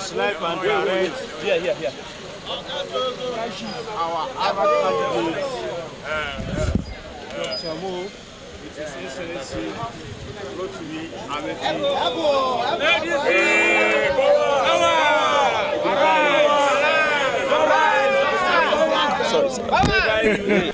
is live and direct. Here. Our candidate, Dr. Mo, with His Excellency Rotimi Amechi. Sorry.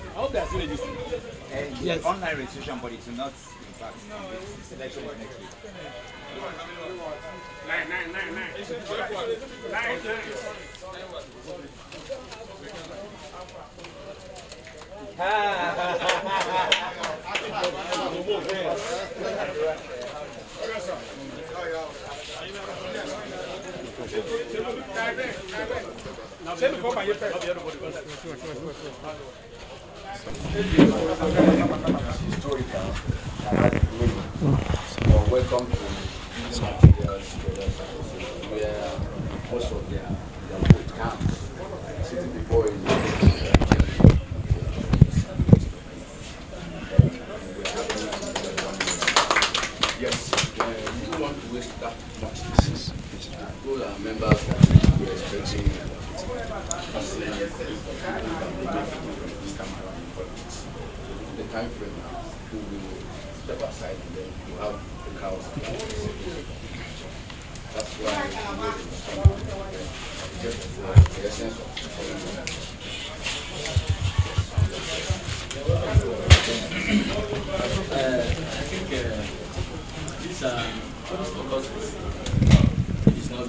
I hope they are still registering. Yes. Online registration, but it's not, in fact, the selection is next week. Welcome to where most of their vote counts. Sitting before you. Yes, we don't want to waste that much. Those are members that we are expecting this time around in politics. The time frame now, we will step aside and then we have the cows. That's why we made just the essence of I think this because it's not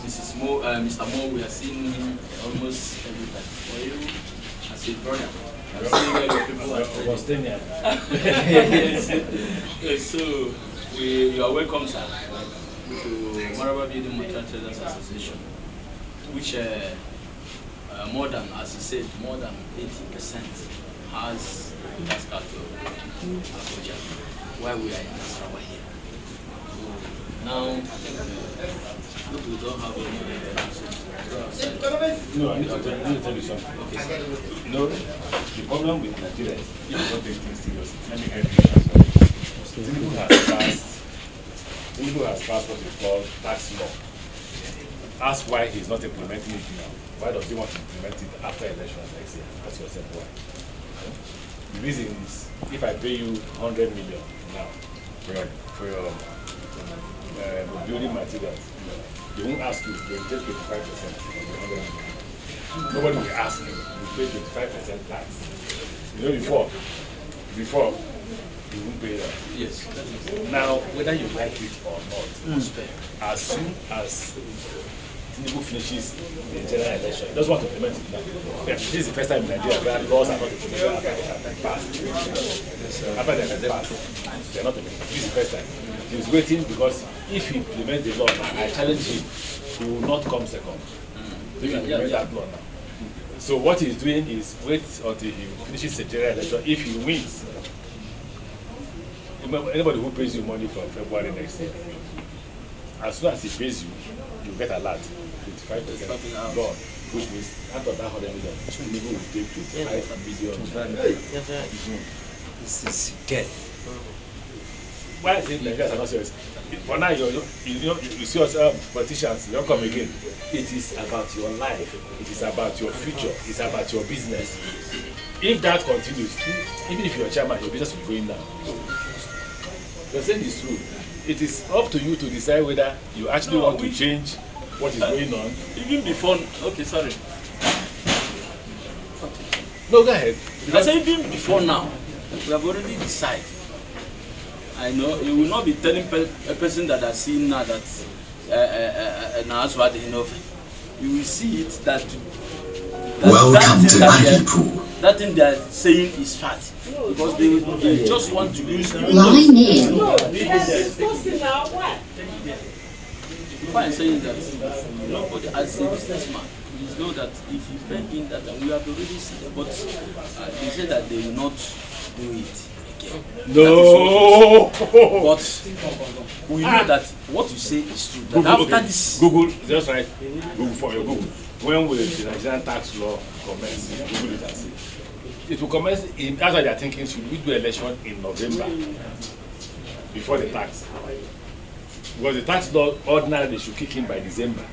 this is more Mr. Mo. We are seeing him almost every time. For you, as a brother, I'm seeing where your people are staying. Yes. So you are welcome, sir, to Maraba Building Merchant Traders Association, which more than, as he said, more than 80% has Tasca to Abuja, while we are in Nasarawa here. So now, I think look, we don't have any. No, I need to tell you something. Okay, sir. No, the problem with Nigeria is if you don't take things seriously. Let me help you. Tinubu has passed what is called tax law. Ask why he's not implementing it now. Why does he want to implement it after elections next year? Ask yourself why. The reason is, if I pay you 100 million now for your building materials, they won't ask you, they will take 25% of the 100 million. Nobody will ask you, you pay 25% tax. You know, before, you won't pay that. Yes. Now, whether you like it or not, as soon as Tinubu finishes the general election, he doesn't want to implement it now. This is the first time in Nigeria where laws are not implemented after they have been passed. After they have been passed, they are not implemented. This is the first time. He is waiting because if he implements the law now, I challenge him, he will not come second. He will implement that law now. So what he's doing is wait until he finishes the general election. If he wins, anybody who pays you money from February next year, as soon as he pays you, you get a lot, 25% gone, which means out of that 100 million, Tinubu will take 25 billion. This is dead. Why is it Nigerians are not serious? For now, you see us politicians, you don't come again. It is about your life, it is about your future, it's about your business. If that continues, even if you're a chairman, your business will be going down. You're saying it's true. It is up to you to decide whether you actually want to change what is going on. Even before, okay, sorry. No, go ahead. I say even before now, we have already decided. I know you will not be telling a person that has seen now that you will see it that that thing they are saying is fact because they just want to use you. Why I'm saying that nobody as a businessman you know that if you bring in that and we have already seen it, but they say that they will not do it. again. No. But we know that what you say is true. That Google, after okay. this, Google, just right. Google for your Google. When will the Nigerian tax law commence? Google it and see. It will commence in. That's why they are thinking. Should we do election in November before the tax? Because the tax law ordinarily should kick in by December.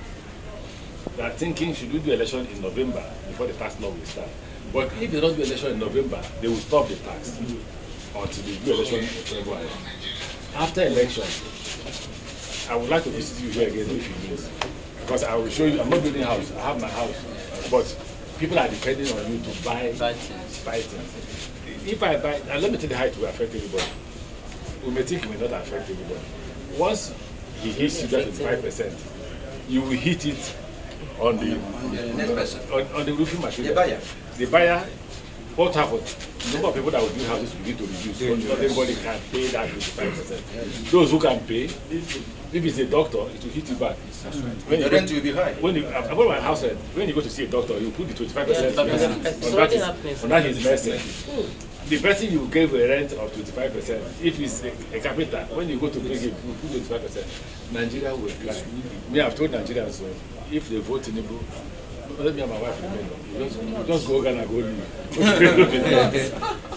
They are thinking, should we do election in November before the tax law will start? But if they don't do election in November, they will stop the tax until they do election in February. After election, I would like to visit you here again if you need. Because I will show you, I'm not building a house, I have my house. But people are depending on you to buy things. If I buy, and let me tell you how it will affect everybody. We may think it may not affect everybody. Once he hits you that 25%, you will hit it on the next person. On the roofing material. The buyer. The buyer, what happens? The number of people that will build houses will begin to reduce. Not everybody can pay that 25%. Those who can pay, if it's a doctor, it will hit you back. When The rent will be high. When you, I bought my house rent, when you go to see a doctor, you put the 25% on that his medicine. The person you gave a rent of 25%, if he's a carpenter, when you go to pay him, you put 25%. Nigeria will cry. Me, I've told Nigerians, so if they vote Tinubu, let me and my wife remember. You just go Ghana, go leave.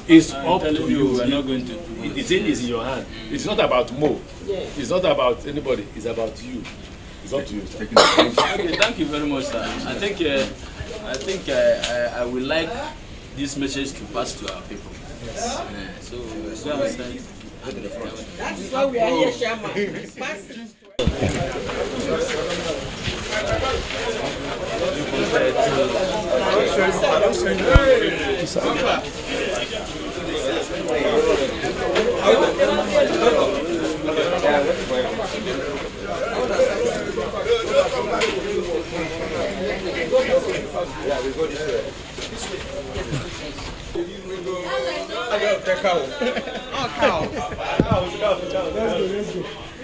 It's up to you. we are not going to do it. The thing is in your hand. It's not about Mo. It's not about anybody. It's about you. It's up to you, sir. Okay, thank you very much, sir. I think I would like this message to pass to our people. So go outside. That is why we are here, Chairman.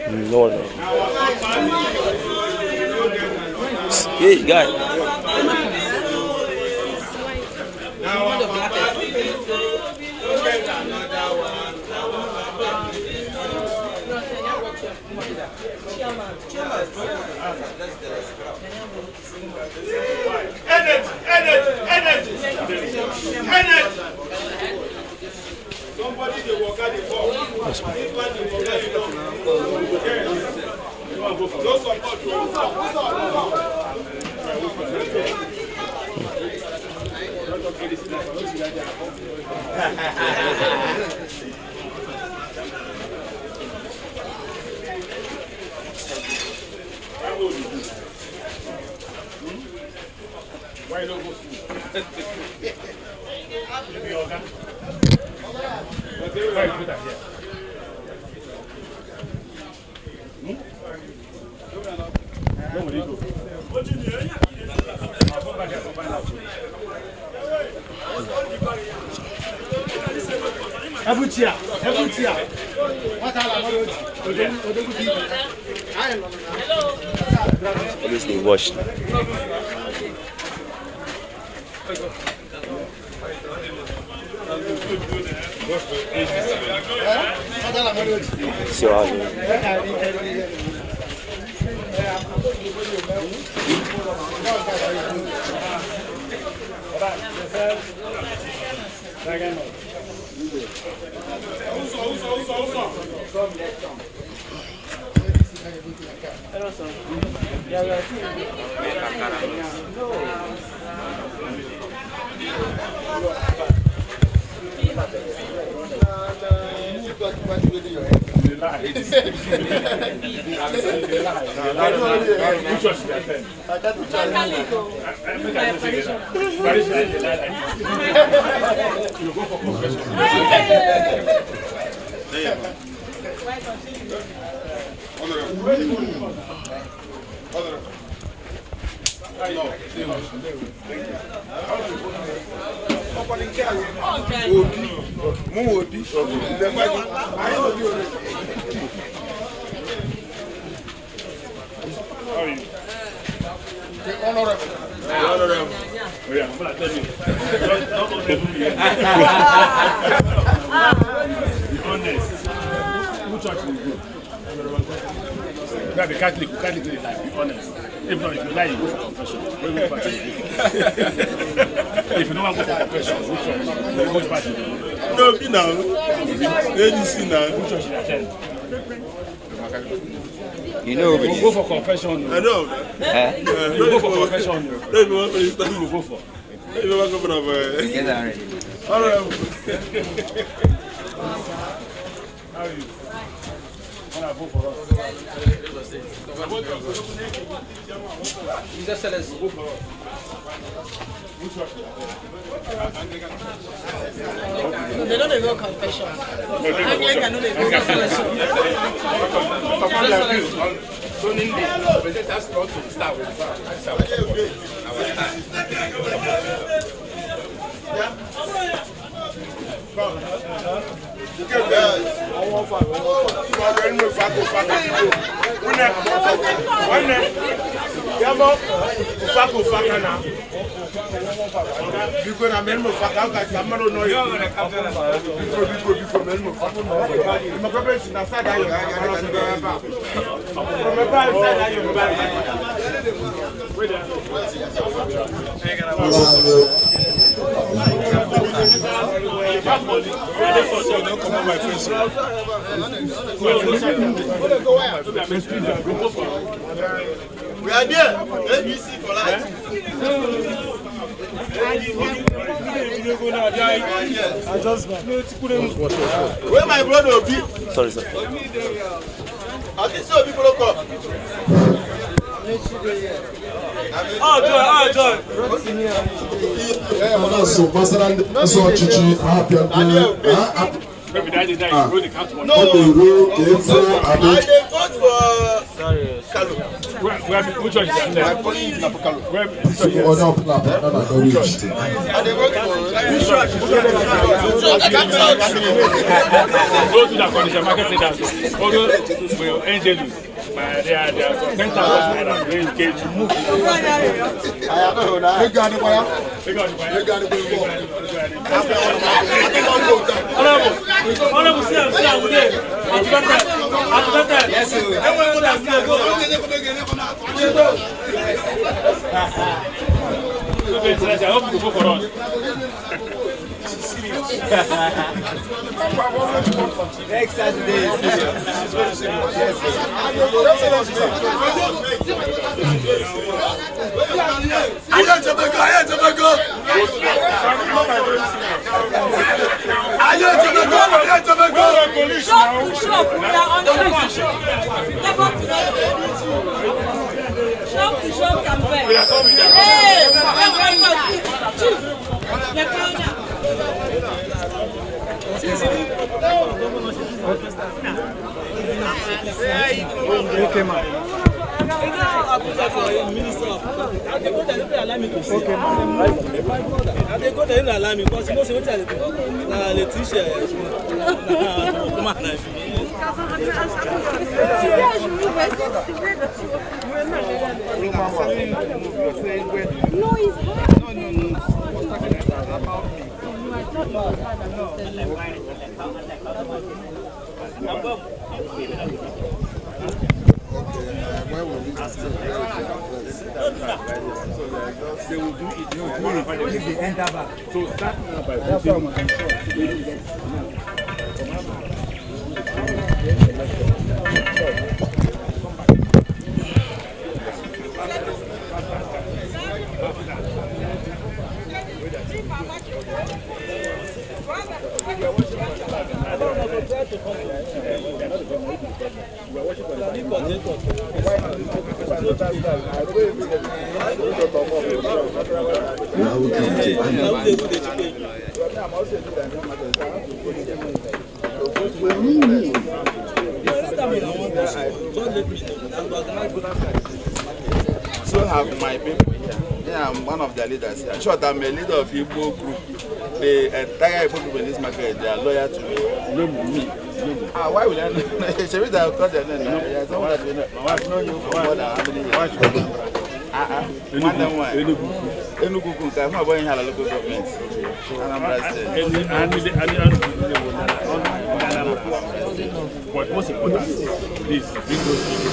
No. Hey, guy. Energy. Somebody they walk out the ball. This one they walk out the ball. No why not go school? Why put that here? Where will you go? Ebutia. What are This is washed. See what Honorable. church you go? You are the Catholic, you can't live like, be honest. If not, if you lie, you go for confession. Where party you go? If you don't want to go for confession, which party you go? No, be now. ADC now. Which church you attend? You know, You go for confession. I know. You go for confession. No, if you want to start, You go for. if you want to go for get that ready. all right. How are you? Wanna vote for us? His Excellency. No, they don't go confession. Anglican no dey go confession. Present us not to start with We are there. ABC for life. Where my brother will be? Sorry, sir. I think so. People don't come. Maybe that is that you go the count one. No. I dey vote for Kalu. Which church is that? My police na for Kalu. Which church is that? I dey vote for Go to that condition market leaders. Go to Angelus. They are 10,000 naira. They engage to move. Honorable, see, I'm there. Yes, sir. I hope you go for us. Next Saturday is serious. This is very serious. Yes, Okay, man. They will do it. If they enter back. So start now by So have my people here. Yeah, I'm one of their leaders here. In short, I'm a leader of Igbo group. The entire Igbo people in this market, they are loyal to me. Why would I know? Should we have got their name? Yeah, someone that we know. My wife knows you for more than how many years? Enugu can have one local government. But most important, please bring those people.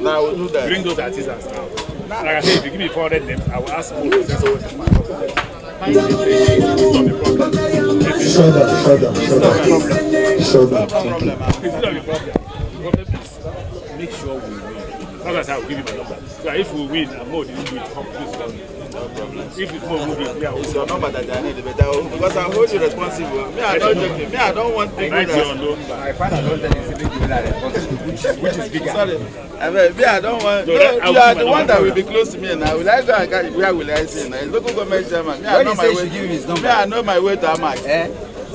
Now we'll do that. Bring those artisans now. Like I said, if you give me 400 names, I will ask more to send someone to my problem. It's not the problem. It's not the problem. It's not the problem. The problem is make sure we win. Not as I will give you my number. So if we win and more didn't do it, come please call me. No problem. If it's more moving, we are it's your number that I need, but because I hold you responsible. Me, I don't joke. Me, I don't want to write your number. I find out that it's making you that responsible, which is bigger. Sorry. I don't want. No, you are the one that will be close to me now. Will I go and catch? Where will I say now? Local government chairman. Me, I know my way. Give his number. Me, I know my way to Amak.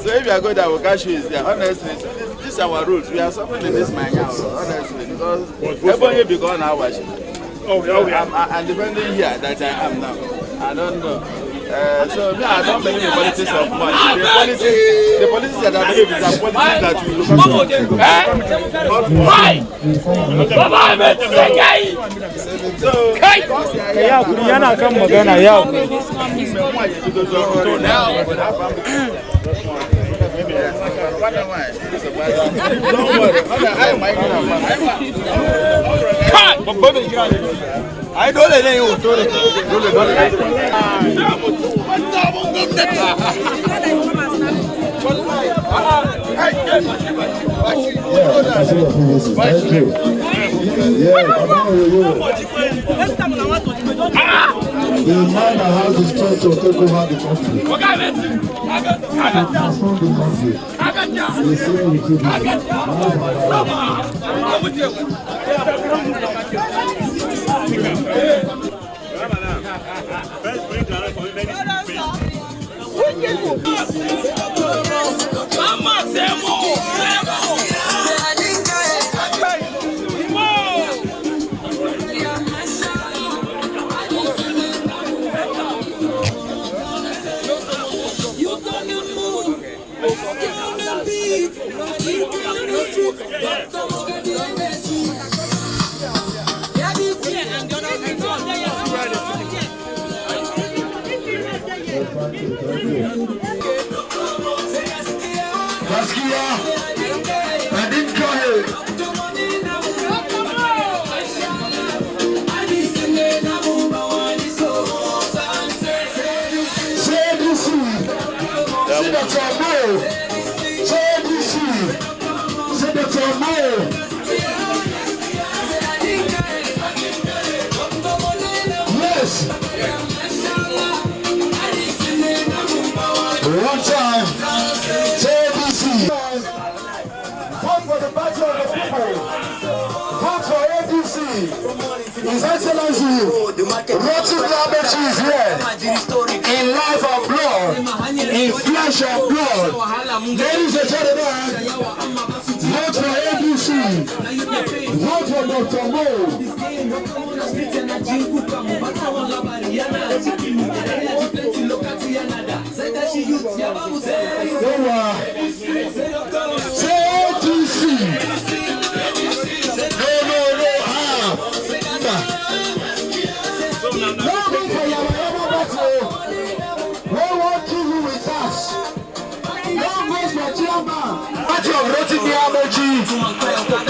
So if you are good, I will catch you. Is there? Honestly, these are our rules. We are suffering in this man now. Honestly, because everybody be gone now. I'm defending here that I am now. I don't know. So me, I don't believe in politics of money. The politics that I believe is a politics that will look I don't let you do it. The man that has the strength to take over the country. Transform the country. The same with you. One time, JBC. Vote for the party of the people. Vote for ADC. His Excellency, Rotimi Amechi is here. In life and blood, in flesh and blood. Ladies and gentlemen, vote for ADC. Vote for Dr. Mo.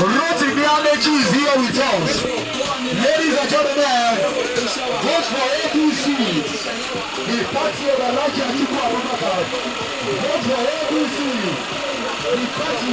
Rotimi Amechi is here with us. Ladies and gentlemen, vote for APC, the party of Alhaji Atiku Abubakar. Vote for APC, the party.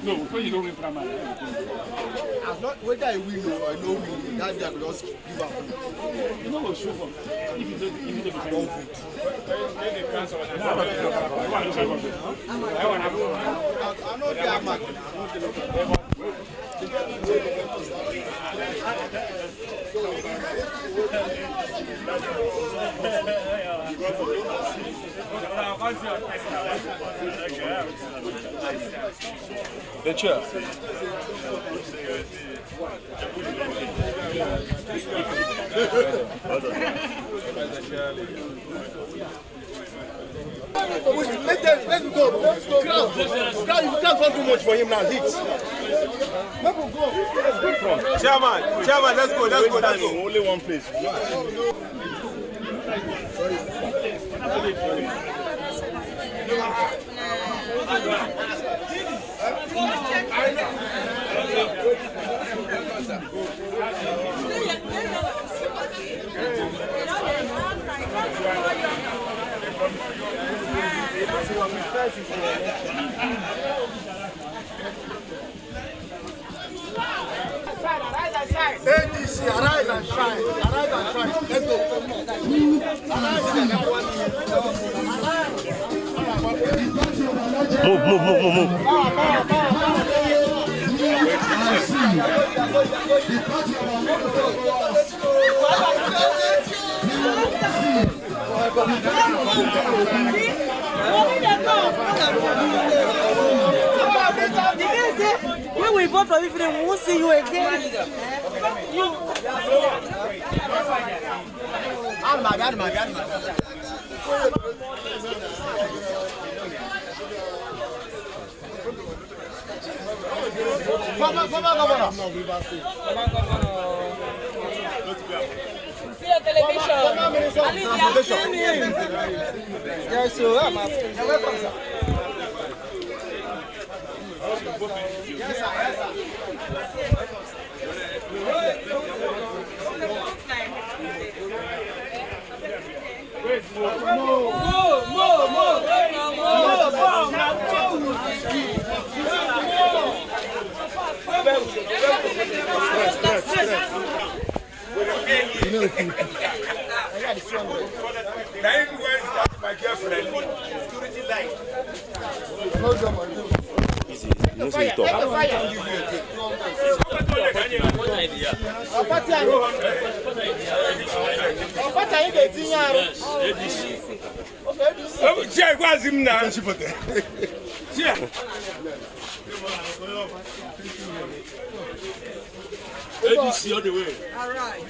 No, when you don't win primary. Whether I win or I don't win, that day I will just give up. You know what show for? If you don't vote. I know they are mad. The chair. Let's go. Crowd, you can't go too much for him now. Hit. Let's go. Chairman, let's go. Only one place. ADC, arise and shine. Arise and shine. Let's go. When we vote for you, we won't see you again. Former governor. See your television. At least you have seen him. Yes, so I'm asking. You're welcome, sir. Yes, sir. My girlfriend, security light. No say it all. ADC all the way. All right.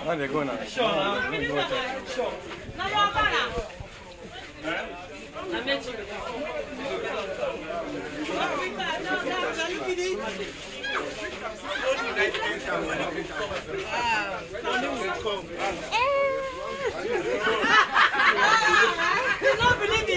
Where they going now? You don't believe me,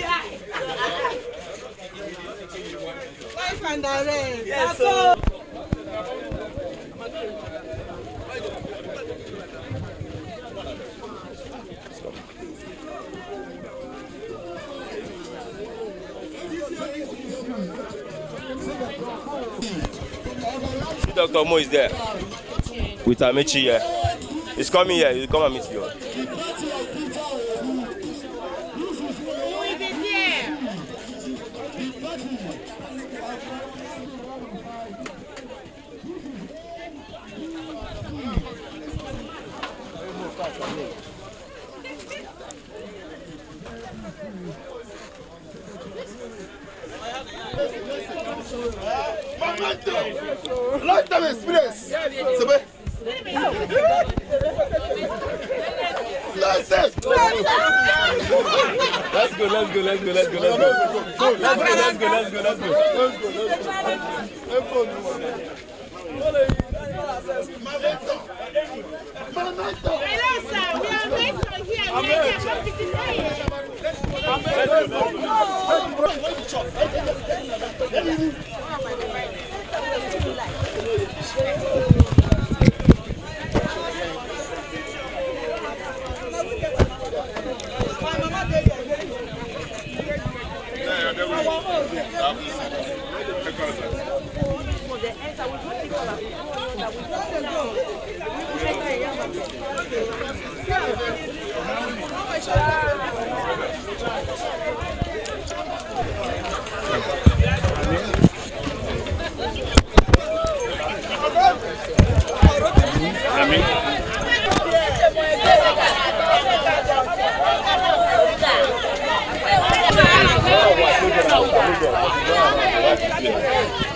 Dr. Mo is there with Amechi here. He's coming here. He'll come and meet you. Lifetime experience. Let's go.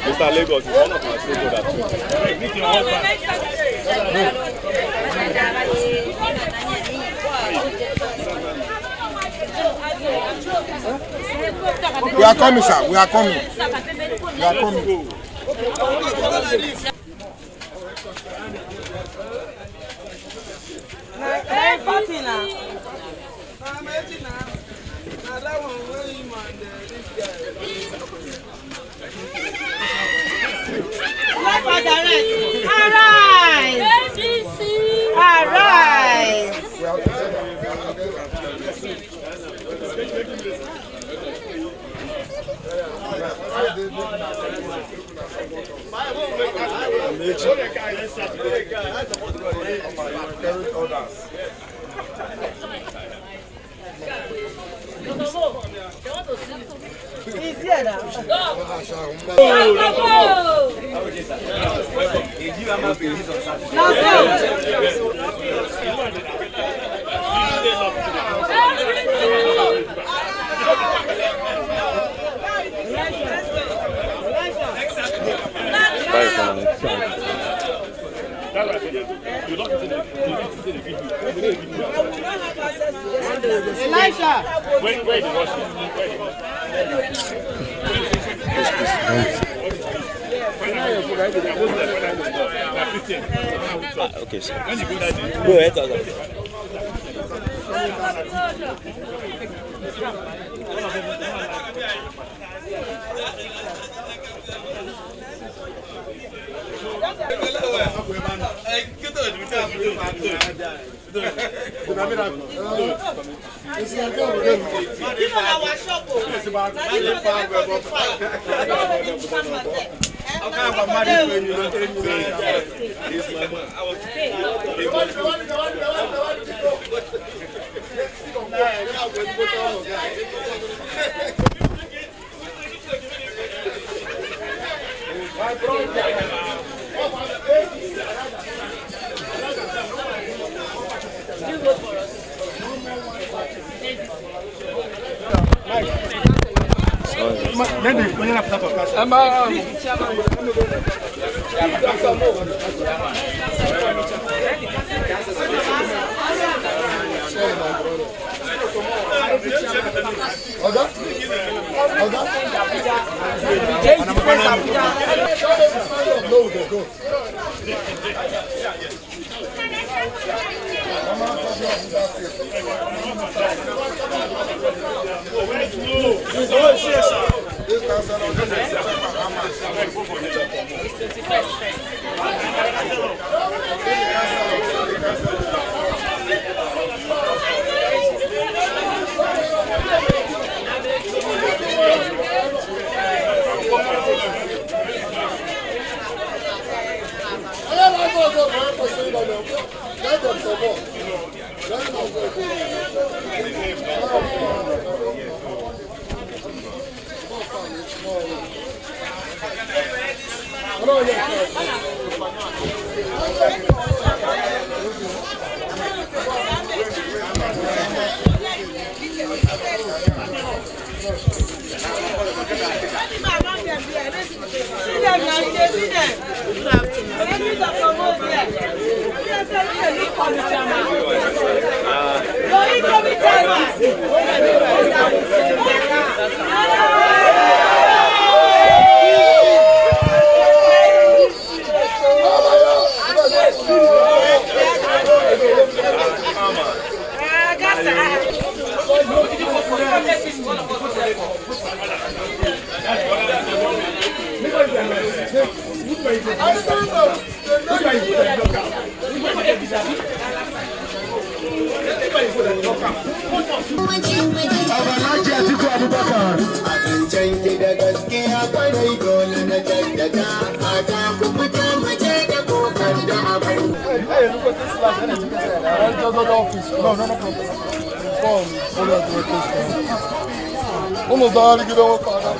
Mr. Lagos is one of my stakeholders too. We are coming, sir. We are coming. We are coming. Elijah! Wait, watch Okay, sir. Go ahead, Vamos dar ali que dá uma parada.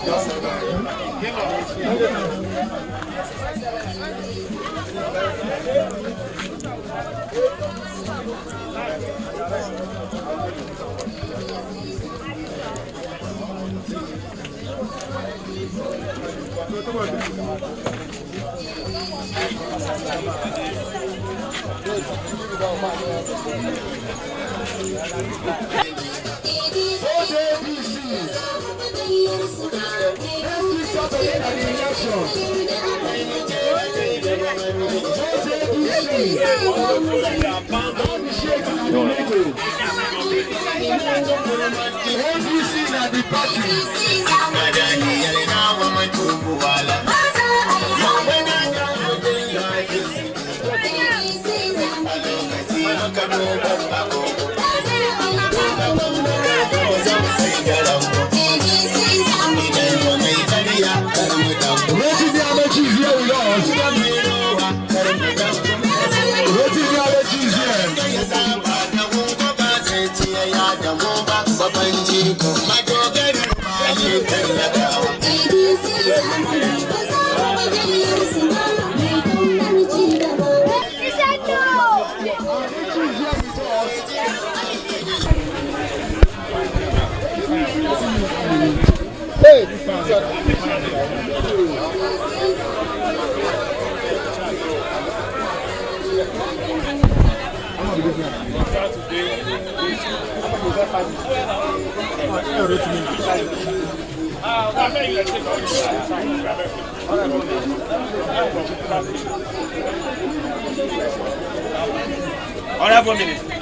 Honorable Minister.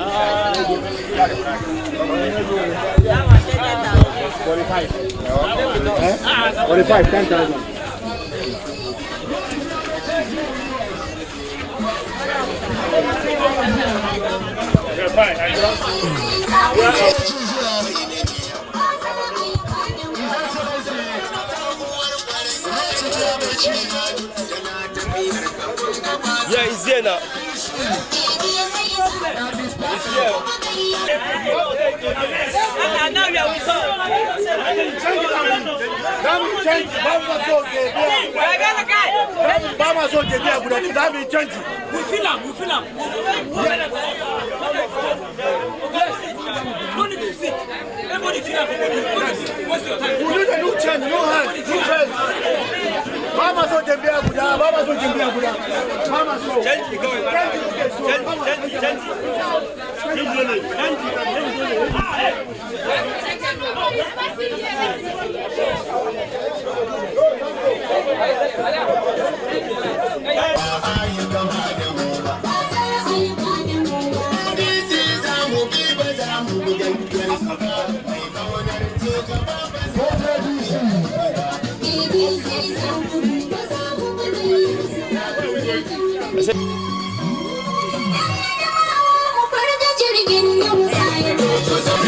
45, 10,000. Yeah, it's there now. It's here. Now we are with Everybody feel what's your time? We need a new change, no hand, new change. Mama so Jembia Buddha, Mama so Jembia Buddha. Mama so. Change, go away. Change. Yes,